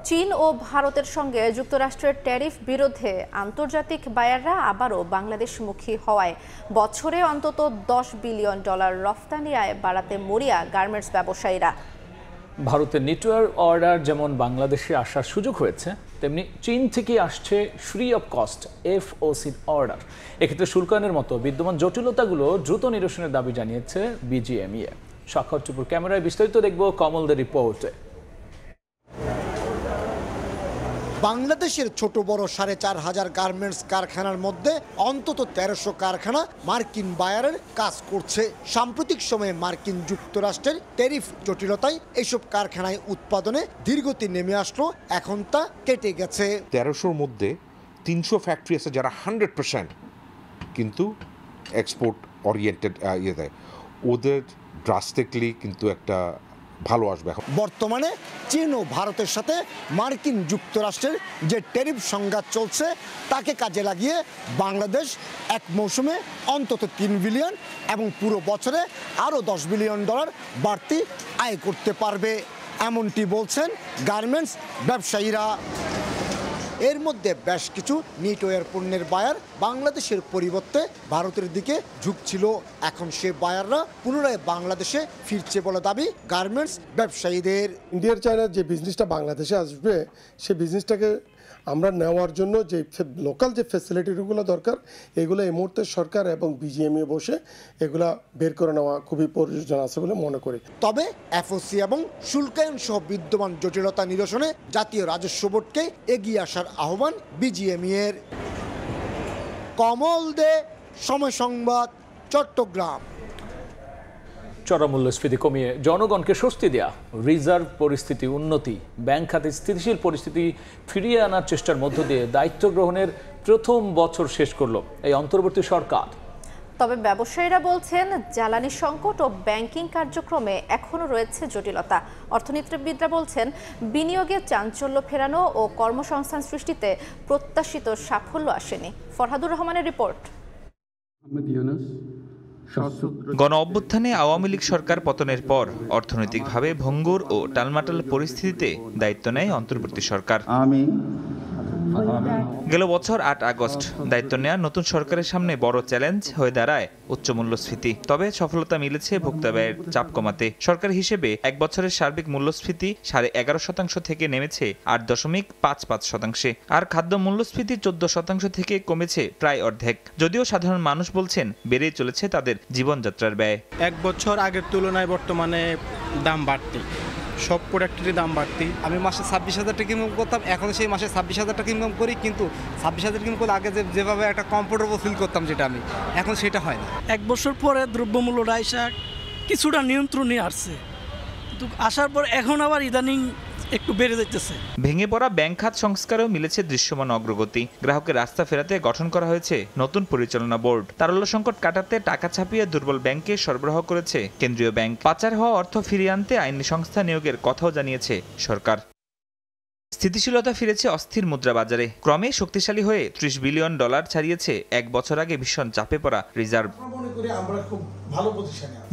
চীন ও ভারতের সঙ্গে যুক্তরাষ্ট্রের ট্যারিফ বিরোধে আন্তর্জাতিক বায়াররা আবারও বাংলাদেশমুখী হওয়ায় বছরে অন্তত $10 বিলিয়ন রফতানি আয় বাড়াতে মরিয়া গার্মেন্টস ব্যবসায়ীরা। ভারতের নেটওয়ার্ক অর্ডার যেমন বাংলাদেশে আসার সুযোগ হয়েছে, তেমনি চীন থেকে আসছে free of cost FOC order. এক্ষেত্রে শুল্কায়নের মতো বিদ্যমান জটিলতাগুলো দ্রুত নিরসনের দাবি জানিয়েছে BGMEA। স্বাক্ষর টুপুর ক্যামেরায় বিস্তারিত দেখব কমলদের রিপোর্টে। বাংলাদেশের ছোট বড় 4500 গার্মেন্টস কারখানার মধ্যে অন্তত 1300 কারখানা মার্কিন বায়ারের কাজ করছে। সাম্প্রতিক সময়ে মার্কিন যুক্তরাষ্ট্রের ট্যারিফ জটিলতায় এসব কারখানায় উৎপাদনে ধীরগতি নেমে আসলো, এখন তা কেটে গেছে। 1300-র মধ্যে 300 ফ্যাক্টরি আছে যারা 100% কিন্তু এক্সপোর্ট ওরিয়েন্টেড দেয়, ওদের ড্রাস্টিকলি কিন্তু একটা ভালো আসবে। বর্তমানে চীন ও ভারতের সাথে মার্কিন যুক্তরাষ্ট্রের যে ট্যারিফ সংঘাত চলছে তাকে কাজে লাগিয়ে বাংলাদেশ এক মৌসুমে অন্তত $3 বিলিয়ন এবং পুরো বছরে আরও $10 বিলিয়ন বাড়তি আয় করতে পারবে, এমনটি বলছেন গার্মেন্টস ব্যবসায়ীরা। এর মধ্যে বেশ কিছু নেটওয়ার পণ্যের বায়ার বাংলাদেশের পরিবর্তে ভারতের দিকে ঝুঁকছিল। এখন সে বায়াররা পুনরায় বাংলাদেশে ফিরছে বলে দাবি গার্মেন্টস ব্যবসায়ীদের। ইন্ডিয়ার চায়নার যে বিজনেসটা বাংলাদেশে আসবে, সেই বিজনেসটাকে আমরা নেওয়ার জন্য যে লোকাল যে ফ্যাসিলিটিগুলো দরকার, এগুলো এই মুহূর্তে সরকার এবং BGMEA বসে এগুলা বের করে নেওয়া খুবই প্রয়োজন আছে বলে মনে করি। তবে FOC এবং শুল্কায়ন সহ বিদ্যমান জটিলতা নিরসনে জাতীয় রাজস্ব বোর্ডকে এগিয়ে আসার আহ্বান BGMEA-এর। কমল দে, সময় সংবাদ, চট্টগ্রাম। চড়া মূল্যস্ফীতি কমিয়ে জনগণকে স্বস্তি দেয়া, রিজার্ভ পরিস্থিতি উন্নতি, ব্যাংক খাতে স্থিতিশীল পরিস্থিতি ফিরিয়ে আনার চেষ্টার মধ্য দিয়ে দায়িত্ব গ্রহণের প্রথম বছর শেষ করলো এই অন্তর্বর্তী সরকার। তবে ব্যবসায়ীরা বলছেন জ্বালানি সংকট ও ব্যাংকিং কার্যক্রমে এখনো রয়েছে জটিলতা। অর্থনীতিবিদরা বলছেন বিনিয়োগে চাঞ্চল্য ফেরানো ও কর্মসংস্থান সৃষ্টিতে প্রত্যাশিত সাফল্য আসেনি। ফরহাদুর রহমানের রিপোর্ট। গণ অভ্যুত্থানে আওয়ামী লীগ সরকার পতনের পর অর্থনৈতিকভাবে ভঙ্গুর ও টালমাটাল পরিস্থিতিতে দায়িত্ব নেয় অন্তর্বর্তী সরকার। গেল বছর ৮ আগস্ট দায়িত্ব নেওয়া নতুন সরকারের সামনে বড় চ্যালেঞ্জ হয়ে দাঁড়ায় উচ্চ মূল্যস্ফীতি। তবে সফলতা মিলেছে ভোক্তা ব্যয়ের চাপ কমাতে। সরকার হিসেবে এক বছরের সার্বিক মূল্যস্ফীতি 11.5% থেকে নেমেছে 8.55%, আর খাদ্য মূল্যস্ফীতি 14% থেকে কমেছে প্রায় অর্ধেক। যদিও সাধারণ মানুষ বলছেন বেড়েই চলেছে তাদের জীবনযাত্রার ব্যয়। এক বছর আগের তুলনায় বর্তমানে দাম বাড়তি, সব প্রোডাক্টেরই দাম বাড়তি। আমি মাসে 26,000 টাকা ইনকাম করতাম, এখন সেই মাসে 26,000 টাকা ইনকাম করি, কিন্তু 26,000 ইনকাম করলে আগে যেভাবে একটা কমফোর্টেবল ফিল করতাম যেটা আমি এখন সেটা হয় না। এক বছর পরে দ্রব্যমূল্য রাইসা কিছুটা নিয়ন্ত্রণে আসছে, কিন্তু আসার পর এখন আবার ইদানিং একটু বেড়ে যাচ্ছে। ভেঙে পড়া ব্যাংক খাত সংস্কারেও মিলেছে দৃশ্যমান অগ্রগতি। গ্রাহকের রাস্তা ফেরাতে গঠন করা হয়েছে নতুন পরিচালনা বোর্ড। তারল্য সংকট কাটাতে টাকা ছাপিয়ে দুর্বল ব্যাংকে সরবরাহ করেছে কেন্দ্রীয় ব্যাংক। পাচার হওয়া অর্থ ফিরিয়ে আনতে আইনি সংস্থা নিয়োগের কথাও জানিয়েছে সরকার। স্থিতিশীলতা ফিরেছে অস্থির মুদ্রা বাজারে। ক্রমে শক্তিশালী হয়ে $30 বিলিয়ন ছাড়িয়েছে এক বছর আগে ভীষণ চাপে পড়া রিজার্ভ।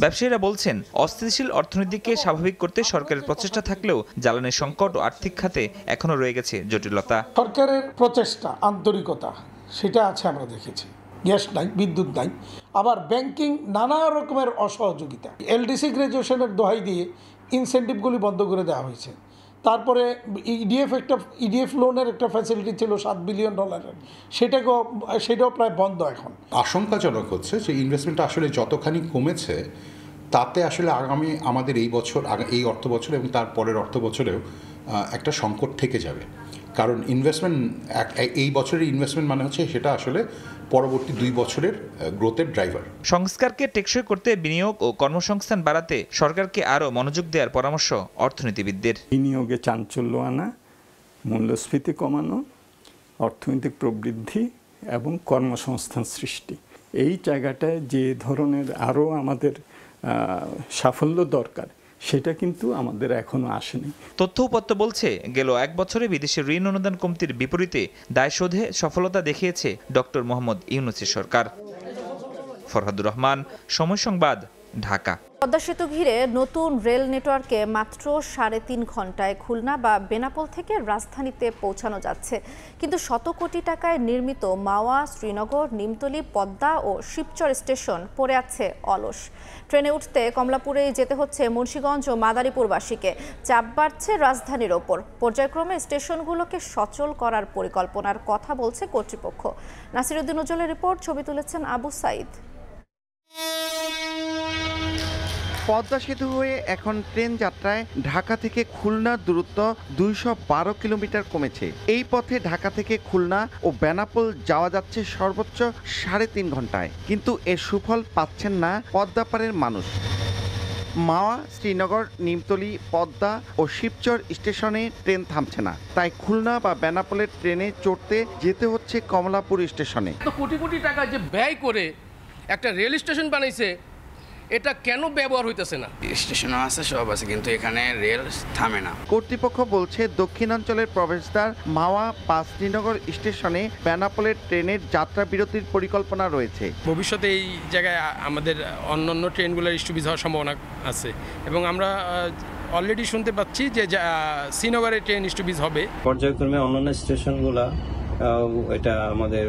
ব্যবসায়ীরা বলছেন অস্থিতিশীল অর্থনীতিকে স্বাভাবিক করতে সরকারের প্রচেষ্টা থাকলেও জ্বালানি সংকট ও আর্থিক খাতে এখনো রয়ে গেছে জটিলতা। সরকারের প্রচেষ্টা, আন্তরিকতা সেটা আছে, আমরা দেখেছি। গ্যাস নাই, বিদ্যুৎ নাই, আবার ব্যাংকিং নানা রকমের অসহযোগিতা। এলডিসি গ্রাজুয়েশনের দোহাই দিয়ে ইনসেন্টিভগুলি বন্ধ করে দেওয়া হয়েছে। তারপরে ইডিএফ লোনের একটা ফ্যাসিলিটি ছিল $7 বিলিয়ন, সেটাও প্রায় বন্ধ এখন। আশঙ্কাজনক হচ্ছে যে ইনভেস্টমেন্টটা আসলে যতখানি কমেছে তাতে আসলে আগামী আমাদের এই বছর, এই অর্থ বছর এবং তার পরের অর্থ বছরেও একটা সংকট থেকে যাবে। কারণ ইনভেস্টমেন্ট এই বছরের ইনভেস্টমেন্ট মানে হচ্ছে সেটা আসলে পরবর্তী 2 বছরের গ্রোথের ড্রাইভার। সংস্কারকে টেকসই করতে বিনিয়োগ ও কর্মসংস্থান বাড়াতে সরকারকে আরও মনোযোগ দেওয়ার পরামর্শ অর্থনীতিবিদদের। বিনিয়োগে চাঞ্চল্য আনা, মূল্যস্ফীতি কমানো, অর্থনৈতিক প্রবৃদ্ধি এবং কর্মসংস্থান সৃষ্টি, এই জায়গাটায় যে ধরনের আরও আমাদের সাফল্য দরকার সেটা কিন্তু আমাদের এখনো আসেনি। তথ্য উপাত্ত বলছে গেল এক বছরে বিদেশি ঋণ অনুদান কমতির বিপরীতে দায় শোধে সফলতা দেখিয়েছে ডক্টর মোহাম্মদ ইউনূসের সরকার। ফরহাদুর রহমান, সময় সংবাদ, ঢাকা। পদ্মা সেতু ঘিরে নতুন রেল নেটওয়ার্কে মাত্র 3.5 ঘন্টায় খুলনা বা বেনাপোল থেকে রাজধানীতে পৌঁছানো যাচ্ছে, কিন্তু শত কোটি টাকায় নির্মিত মাওয়া, শ্রীনগর, নিমতলী, পদ্মা ও শিবচর স্টেশন পড়ে আছে অলস। ট্রেনে উঠতে কমলাপুরে যেতে হচ্ছে মুন্সিগঞ্জ ও মাদারীপুরবাসীকে। চাপ বাড়ছে রাজধানীর ওপর। পর্যায়ক্রমে স্টেশনগুলোকে সচল করার পরিকল্পনার কথা বলছে কর্তৃপক্ষ। নাসিরউদ্দিন উজ্জ্বলের রিপোর্ট, ছবি তুলেছেন আবু সাইদ। পদ্মা সেতু হয়ে এখন ট্রেন যাত্রায় ঢাকা থেকে খুলনার দূরত্ব 212 কিলোমিটার কমেছে। এই পথে ঢাকা থেকে খুলনা ও বেনাপোল যাওয়া যাচ্ছে সর্বোচ্চ 3.5 ঘন্টায়, কিন্তু এর সুফল পাচ্ছেন না পদ্মাপাড়ের মানুষ। মাওয়া, শ্রীনগর, নিমতলী, পদ্মা ও শিবচর স্টেশনে ট্রেন থামছে না, তাই খুলনা বা বেনাপোলের ট্রেনে চড়তে যেতে হচ্ছে কমলাপুর স্টেশনে। কোটি কোটি টাকা যে ব্যয় করে একটা রেল স্টেশন বানাইছে, এটা কেন ব্যবহার হইতেছে না? স্টেশনও আছে, সব আছে, কিন্তু এখানে রেল থামে না। কর্তৃপক্ষ বলছে দক্ষিণাঞ্চলের প্রবেশদ্বার মাওয়া বা শ্রীনগর স্টেশনে বেনাপোলের ট্রেনের যাত্রা বিরতির পরিকল্পনা রয়েছে। ভবিষ্যতে এই জায়গায় আমাদের অন্যান্য ট্রেনগুলোর স্টপেজ হওয়ার সম্ভাবনা আছে, এবং আমরা অলরেডি শুনতে পাচ্ছি যে শ্রীনগরের ট্রেন স্টপেজ হবে। পর্যায়ক্রমে অন্যান্য স্টেশনগুলা এটা আমাদের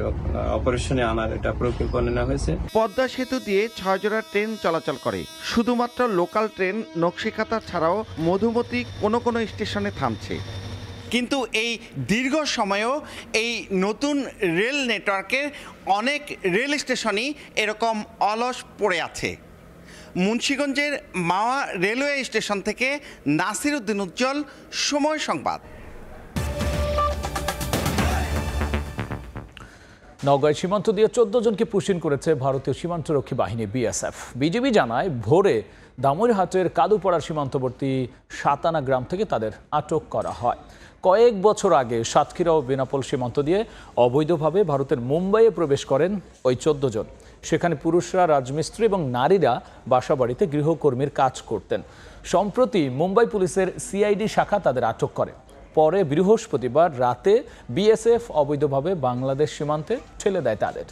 অপারেশনে আনার এটা পরিকল্পনা নেওয়া হয়েছে। পদ্মা সেতু দিয়ে 6 জোড়া ট্রেন চলাচল করে। শুধুমাত্র লোকাল ট্রেন নকশিকাতা ছাড়াও মধুমতি কোনো কোনো স্টেশনে থামছে। কিন্তু এই দীর্ঘ সময়েও এই নতুন রেল নেটওয়ার্কের অনেক রেল স্টেশনই এরকম অলস পড়ে আছে। মুন্সিগঞ্জের মাওয়া রেলওয়ে স্টেশন থেকে নাসিরউদ্দিন উজ্জ্বল, সময় সংবাদ। নওগাঁয় সীমান্ত দিয়ে 14 জনকে পুশিন করেছে ভারতীয় সীমান্তরক্ষী বাহিনী বিএসএফ। বিজিবি জানায় ভোরে দামুরহাটের কাদুপাড়ার সীমান্তবর্তী সাতানা গ্রাম থেকে তাদের আটক করা হয়। কয়েক বছর আগে সাতক্ষীরা ও বেনাপোল সীমান্ত দিয়ে অবৈধভাবে ভারতের মুম্বাইয়ে প্রবেশ করেন ওই 14 জন। সেখানে পুরুষরা রাজমিস্ত্রি এবং নারীরা বাসাবাড়িতে গৃহকর্মীর কাজ করতেন। সম্প্রতি মুম্বাই পুলিশের সিআইডি শাখা তাদের আটক করে। পরে বৃহস্পতিবার রাতে বিএসএফ অবৈধভাবে বাংলাদেশ সীমান্তে ঠেলে দেয় তাদের।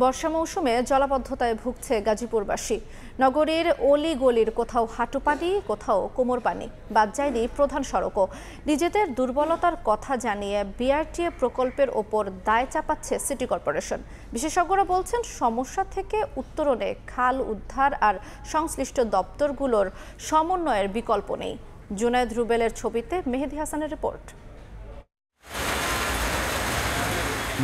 বর্ষা মৌসুমে জলাবদ্ধতায় ভুগছে গাজীপুরবাসী। নগরীর অলি গলির কোথাও হাঁটু পানি, কোথাও কোমর পানি, বাদ যায়নি প্রধান সড়কও। নিজেদের দুর্বলতার কথা জানিয়ে বিআরটিএ প্রকল্পের ওপর দায় চাপাচ্ছে সিটি কর্পোরেশন। বিশেষজ্ঞরা বলছেন, সমস্যা থেকে উত্তরণে খাল উদ্ধার আর সংশ্লিষ্ট দপ্তরগুলোর সমন্বয়ের বিকল্প নেই। জুনায়েদ রুবেলের ছবিতে মেহেদী হাসানের রিপোর্ট।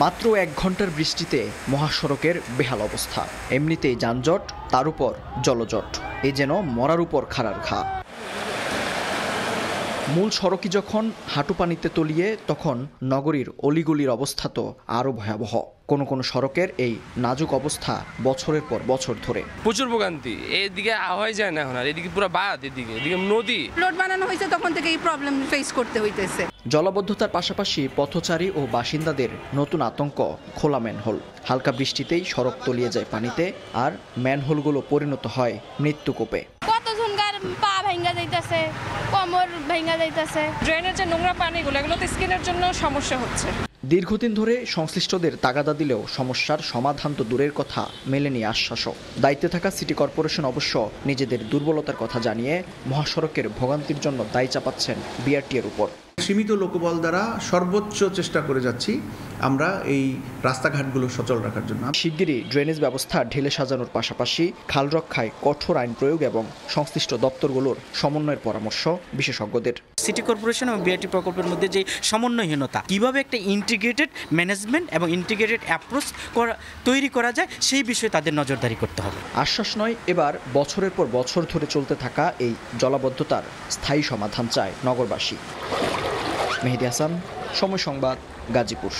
মাত্র 1 ঘন্টার বৃষ্টিতে মহাসড়কের বেহাল অবস্থা। এমনিতেই যানজট, তার উপর জলজট, এ যেন মরার উপর খাড়ার ঘা। মূল সড়কই যখন হাঁটু পানিতে তলিয়ে, তখন নগরীর অলিগলির অবস্থা তো আরও ভয়াবহ। কোনো সড়কের এই নাজুক অবস্থা বছরের পর বছর ধরে। প্রচুর ভোগান্তি, এদিকে আওয়াই যায় না এখন, আর এদিকে পুরো বাদ, এদিকে নদী। রোড বানানো হয়েছে তখন থেকে এই প্রবলেম ফেস করতে হইতেছে। জলাবদ্ধতার পাশাপাশি পথচারী ও বাসিন্দাদের নতুন আতঙ্ক খোলা ম্যানহোল। হালকা বৃষ্টিতেই সড়ক তলিয়ে যায় পানিতে, আর ম্যানহোলগুলো পরিণত হয় মৃত্যুকূপে। কতজনকার পা ভেঙে যাইতেছে, কোমর ভেঙে যাইতেছে। ড্রেনের যে নোংরা পানিগুলো, এগুলো তো স্কিনের জন্য সমস্যা হচ্ছে। দীর্ঘদিন ধরে সংশ্লিষ্টদের তাগাদা দিলেও সমস্যার সমাধান তো দূরের কথা, মেলেনি আশ্বাসও। দায়িত্বে থাকা সিটি কর্পোরেশন অবশ্য নিজেদের দুর্বলতার কথা জানিয়ে মহাসড়কের ভোগান্তির জন্য দায় চাপাচ্ছেন বিআরটিএর উপর। সীমিত লোকবল দ্বারা সর্বোচ্চ চেষ্টা করে যাচ্ছি আমরা এই রাস্তাঘাটগুলো সচল রাখার জন্য। শিগগিরই ড্রেনেজ ব্যবস্থা ঢেলে সাজানোর পাশাপাশি খাল রক্ষায় কঠোর আইন প্রয়োগ এবং সংশ্লিষ্ট দপ্তরগুলোর সমন্বয়ের পরামর্শ বিশেষজ্ঞদের। সিটি কর্পোরেশন এবং বিআরটি প্রকল্পের মধ্যে যে সমন্বয়হীনতা, কিভাবে একটা ইন্টিগ্রেটেড ম্যানেজমেন্ট এবং ইন্টিগ্রেটেড অ্যাপ্রোচ তৈরি করা যায়, সেই বিষয়ে তাদের নজরদারি করতে হবে। আশ্বাস নয়, এবার বছরের পর বছর ধরে চলতে থাকা এই জলাবদ্ধতার স্থায়ী সমাধান চায় নগরবাসী। মেহেদী হাসান, সময় সংবাদ, গাজীপুর।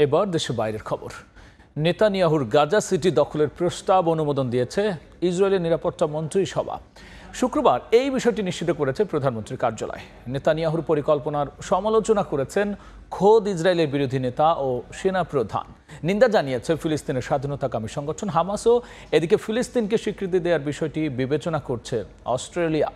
এবার দেশের বাইরের খবর। নেতানিয়াহুর গাজা সিটি দখলের প্রস্তাব অনুমোদন দিয়েছে ইসরায়েলের নিরাপত্তা মন্ত্রিসভা। শুক্রবার এই বিষয়টি নিশ্চিত করেছে প্রধানমন্ত্রীর কার্যালয়। নেতানিয়াহুর পরিকল্পনার সমালোচনা করেছেন খোদ ইসরায়েলের বিরোধী নেতা ও সেনাপ্রধান। নিন্দা জানিয়েছে ফিলিস্তিনের স্বাধীনতাকামী সংগঠন হামাসও। এদিকে ফিলিস্তিনকে স্বীকৃতি দেওয়ার বিষয়টি বিবেচনা করছে অস্ট্রেলিয়া।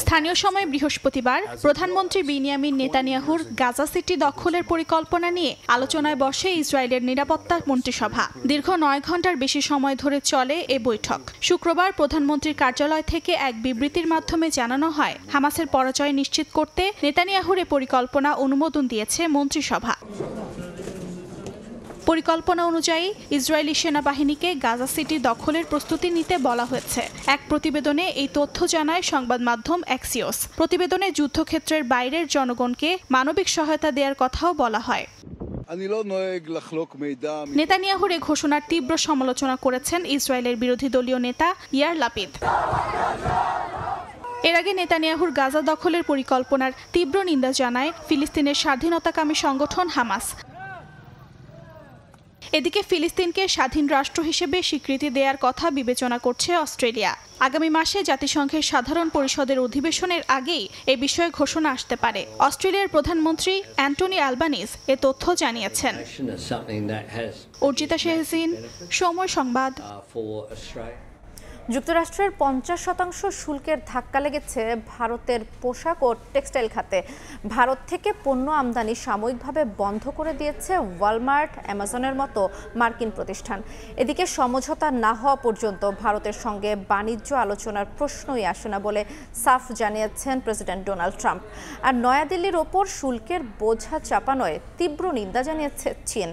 স্থানীয় সময় বৃহস্পতিবার প্রধানমন্ত্রী বিনিয়ামিন নেতানিয়াহুর গাজা সিটি দখলের পরিকল্পনা নিয়ে আলোচনায় বসে ইসরায়েলের নিরাপত্তা মন্ত্রিসভা। দীর্ঘ 9 ঘন্টার বেশি সময় ধরে চলে এ বৈঠক। শুক্রবার প্রধানমন্ত্রীর কার্যালয় থেকে এক বিবৃতির মাধ্যমে জানানো হয়, হামাসের পরাজয় নিশ্চিত করতে নেতানিয়াহুর এ পরিকল্পনা অনুমোদন দিয়েছে মন্ত্রিসভা। পরিকল্পনা অনুযায়ী ইসরায়েলি সেনাবাহিনীকে গাজা সিটি দখলের প্রস্তুতি নিতে বলা হয়েছে। এক প্রতিবেদনে এই তথ্য জানায় সংবাদ মাধ্যম অ্যাক্সিওস। প্রতিবেদনে যুদ্ধক্ষেত্রের বাইরের জনগণকে মানবিক সহায়তা দেওয়ার কথাও বলা হয়। নেতানিয়াহুর এ ঘোষণার তীব্র সমালোচনা করেছেন ইসরায়েলের বিরোধী দলীয় নেতা ইয়ার লাপিদ। এর আগে নেতানিয়াহুর গাজা দখলের পরিকল্পনার তীব্র নিন্দা জানায় ফিলিস্তিনের স্বাধীনতাকামী সংগঠন হামাস। এদিকে ফিলিস্তিনকে স্বাধীন রাষ্ট্র হিসেবে স্বীকৃতি দেওয়ার কথা বিবেচনা করছে অস্ট্রেলিয়া। আগামী মাসে জাতিসংঘের সাধারণ পরিষদের অধিবেশনের আগেই এ বিষয়ে ঘোষণা আসতে পারে। অস্ট্রেলিয়ার প্রধানমন্ত্রী অ্যান্টনি অ্যালবানিজ এ তথ্য জানিয়েছেন। অর্জিতা শেহজিন, সময় সংবাদ। যুক্তরাষ্ট্রের 50% শুল্কের ধাক্কা লেগেছে ভারতের পোশাক ও টেক্সটাইল খাতে। ভারত থেকে পণ্য আমদানি সাময়িকভাবে বন্ধ করে দিয়েছে ওয়ালমার্ট, অ্যামাজনের মতো মার্কিন প্রতিষ্ঠান। এদিকে সমঝোতা না হওয়া পর্যন্ত ভারতের সঙ্গে বাণিজ্য আলোচনার প্রশ্নই আসে না বলে সাফ জানিয়েছেন প্রেসিডেন্ট ডোনাল্ড ট্রাম্প। আর নয়াদিল্লির ওপর শুল্কের বোঝা চাপানোয় তীব্র নিন্দা জানিয়েছে চীন।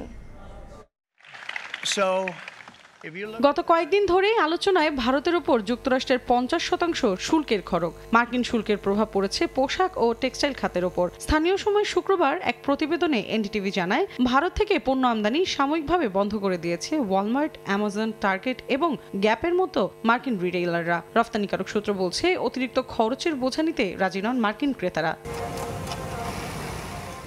গত কয়েকদিন ধরে আলোচনায় ভারতের উপর যুক্তরাষ্ট্রের 50% শুল্কের খড়গ। মার্কিন শুল্কের প্রভাব পড়েছে পোশাক ও টেক্সটাইল খাতের ওপর। স্থানীয় সময় শুক্রবার এক প্রতিবেদনে এনডিটিভি জানায়, ভারত থেকে পণ্য আমদানি সাময়িকভাবে বন্ধ করে দিয়েছে ওয়ালমার্ট, অ্যামাজন, টার্গেট এবং গ্যাপের মতো মার্কিন রিটেইলাররা। রফতানিকারক সূত্র বলছে, অতিরিক্ত খরচের বোঝা নিতে রাজি নন মার্কিন ক্রেতারা।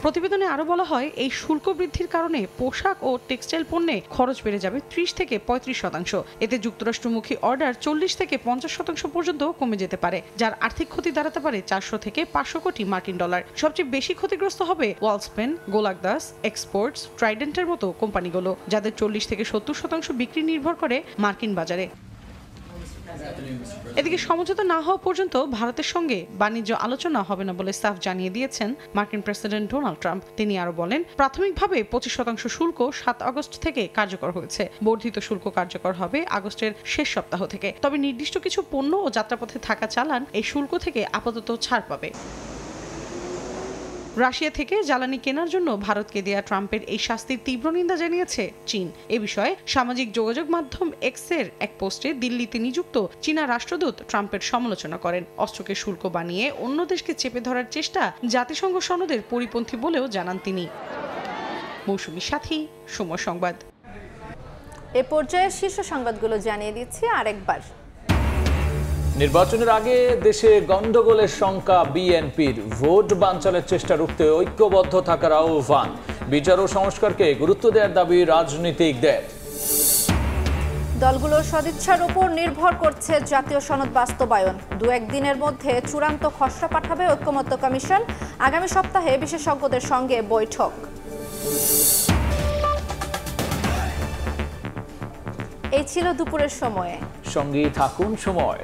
প্রতিবেদনে আরও বলা হয়, এই শুল্ক বৃদ্ধির কারণে পোশাক ও টেক্সটাইল পণ্যে খরচ বেড়ে যাবে 30 থেকে 35%। এতে যুক্তরাষ্ট্রমুখী অর্ডার 40 থেকে 50% পর্যন্ত কমে যেতে পারে, যার আর্থিক ক্ষতি দাঁড়াতে পারে 400 থেকে 500 কোটি মার্কিন ডলার। সবচেয়ে বেশি ক্ষতিগ্রস্ত হবে ওয়ালসপেন, গোলাকদাস, এক্সপোর্টস, ট্রাইডেন্টের মতো কোম্পানিগুলো, যাদের 40 থেকে 70% বিক্রি নির্ভর করে মার্কিন বাজারে। এদিকে সমঝোতা না হওয়া পর্যন্ত ভারতের সঙ্গে বাণিজ্য আলোচনা হবে না বলে সাফ জানিয়ে দিয়েছেন মার্কিন প্রেসিডেন্ট ডোনাল্ড ট্রাম্প। তিনি আরো বলেন, প্রাথমিকভাবে 25% শুল্ক 7 আগস্ট থেকে কার্যকর হয়েছে। বর্ধিত শুল্ক কার্যকর হবে আগস্টের শেষ সপ্তাহ থেকে। তবে নির্দিষ্ট কিছু পণ্য ও যাত্রাপথে থাকা চালান এই শুল্ক থেকে আপাতত ছাড় পাবে। রাশিয়া থেকে জ্বালানি কেনার জন্য ভারতকে দেয়া ট্রাম্পের এই শাস্তির তীব্র নিন্দা জানিয়েছে চীন। এ বিষয়ে সামাজিক যোগাযোগ মাধ্যম এক্সের এক পোস্টে দিল্লিতে নিযুক্ত চীনা রাষ্ট্রদূত ট্রাম্পের সমালোচনা করেন। অস্ত্রকে শুল্ক বানিয়ে অন্য দেশকে চেপে ধরার চেষ্টা জাতিসংঘ সনদের পরিপন্থী বলেও জানান তিনি। মৌসুমী সাথী, সময় সংবাদ। এ পর্যায়ে শীর্ষ সংবাদগুলো জানিয়ে দিচ্ছি আরেকবার। নির্বাচনের আগে দেশে গন্ডগোলের শঙ্কা বিএনপির। ভোট বানচালের চেষ্টা রুখতে ঐক্যবদ্ধ থাকার আহ্বান। বিচার ও সংস্কারকে গুরুত্ব দেওয়ার দাবি রাজনীতিকদের। দলগুলোর সদিচ্ছার উপর নির্ভর করছে জাতীয় সনদ বাস্তবায়ন। 2-1 দিনের মধ্যে চূড়ান্ত খসড়া পাঠাবে ঐকমত্য কমিশন। আগামী সপ্তাহে বিশেষজ্ঞদের সঙ্গে বৈঠক। এই ছিল দুপুরের সময়ে। সঙ্গী থাকুন সময়।